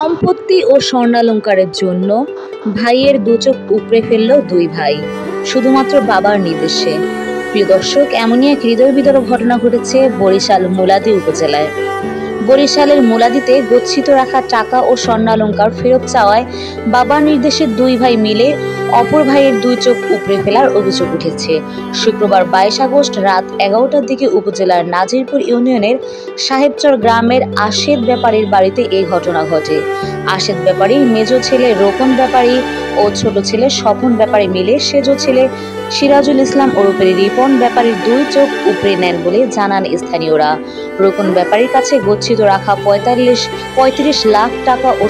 সম্পত্তি ও স্বর্ণালংকারের জন্য ভাইয়ের দু চোখ উপড়ে ফেলল দুই ভাই, শুধুমাত্র বাবার নির্দেশে। প্রিয় দর্শক, এমনই এক হৃদয় বিদারক ঘটনা ঘটেছে বরিশাল মুলাদী উপজেলায়। বরিশালের মুলাদীতে গচ্ছিত রাখা টাকা ও স্বর্ণালংকার ফেরত চাওয়ায় বাবার নির্দেশে দুই ভাই মিলে অপর ভাইয়ের দুই চোখ উপড়ে ফেলার অভিযোগ উঠেছে। শুক্রবার 22 আগস্ট রাত 11টার দিকে উপজেলার নাজিরপুর ইউনিয়নের সাহেবচর গ্রামের আশেদ ব্যাপারীর বাড়িতে এই ঘটনা ঘটে। আশেদ ব্যাপারীর মেজ ছেলে রোকন ব্যাপারী ও ছোট ছেলে স্বপন ব্যাপারী মিলে সেজ ছেলে সিরাজুল ইসলাম ওরফে রিপন ব্যাপারীর দুই চোখ উপড়ে নেন বলে জানান স্থানীয়রা। রোকন ব্যাপারীর কাছে গচ্ছিত রাখা 35 লাখ টাকা ও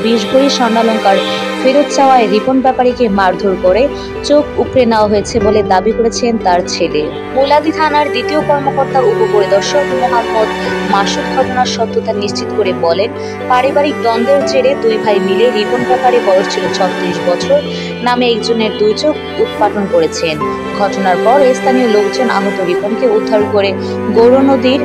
20 ভরি স্বর্ণালংকার ফেরত চাওয়ায় রিপন ব্যাপারীকে মারধর করে চোখ উপড়ে নেওয়া হয়েছে বলে দাবি করেছেন তার ছেলে। মুলাদী থানার দ্বিতীয় কর্মকর্তা উপপরিদর্শক মোহাম্মদ মাসুদ ঘটনার সত্যতা নিশ্চিত করে বলেন, পারিবারিক দ্বন্দ্বের জেরে দুই ভাই মিলে রিপন ব্যাপারী, বয়স ছিল 36 বছর, নামে একজনের দুই চোখ উৎপাটন করেছেন। ঘটনার পর স্থানীয় লোকজন আহত রিপনকে উদ্ধার করে গৌর নদীর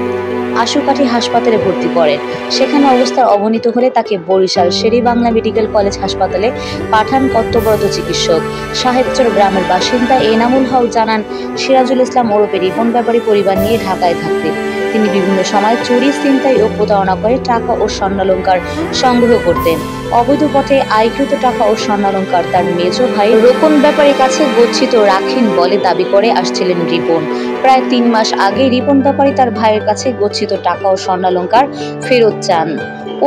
আশুকাঠি হাসপাতালে ভর্তি করেন। সেখানে অবস্থার অবনতি হলে তাকে বরিশাল শের-ই-বাংলা মেডিকেল কলেজ হাসপাতালে পাঠান কর্তব্যরত চিকিৎসক। সাহেবচর গ্রামের বাসিন্দা এনামুল হক জানান, সিরাজুল ইসলাম ওরফে রিপন ব্যাপারী পরিবার নিয়ে ঢাকায় থাকতেন। তিনি বিভিন্ন সময় চুরি, ছিনতাই ও প্রতারণা করে টাকা ও স্বর্ণালংকার সংগ্রহ করতেন। অবৈধ পথে আয়কৃত টাকা ও স্বর্ণালংকার তার মেজ ভাই রোকন ব্যাপারীর কাছে গচ্ছিত রাখেন বলে দাবি করে আসছিলেন রিপন। প্রায় 3 মাস আগে রিপন ব্যাপারী তার ভাইয়ের কাছে গচ্ছিত টাকা ও স্বর্ণালংকার ফেরত চান।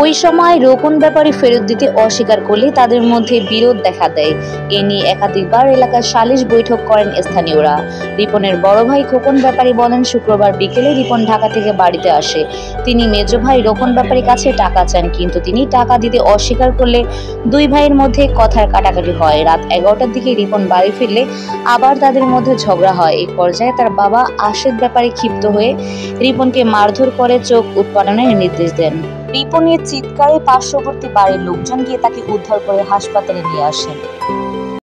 ওই সময় রোকন ব্যাপারী ফেরত দিতে অস্বীকার করলে তাদের মধ্যে বিরোধ দেখা দেয়। এ নিয়ে একাধিকবার এলাকায় সালিশ বৈঠক করেন স্থানীয়রা। রিপনের বড় ভাই খোকন ব্যাপারী বলেন, শুক্রবার বিকেলে রিপন ঢাকা থেকে বাড়িতে আসে। তিনি মেজ ভাই রোকন ব্যাপারীর কাছে টাকা চান, কিন্তু তিনি টাকা দিতে অস্বীকার করলে দুই ভাইয়ের মধ্যে কথার কাটাকাটি হয়। রাত 11টার দিকে রিপন বাড়ি ফিরলে আবার তাদের মধ্যে ঝগড়া হয়। এক পর্যায়ে তার বাবা আশেদ ব্যাপারী ক্ষিপ্ত হয়ে রিপনকে মারধর করে চোখ উৎপাটনের নির্দেশ দেন। রিপনের চিৎকারে পার্শ্ববর্তী বাড়ির লোকজন গিয়ে তাকে উদ্ধার করে হাসপাতালে নিয়ে আসেন।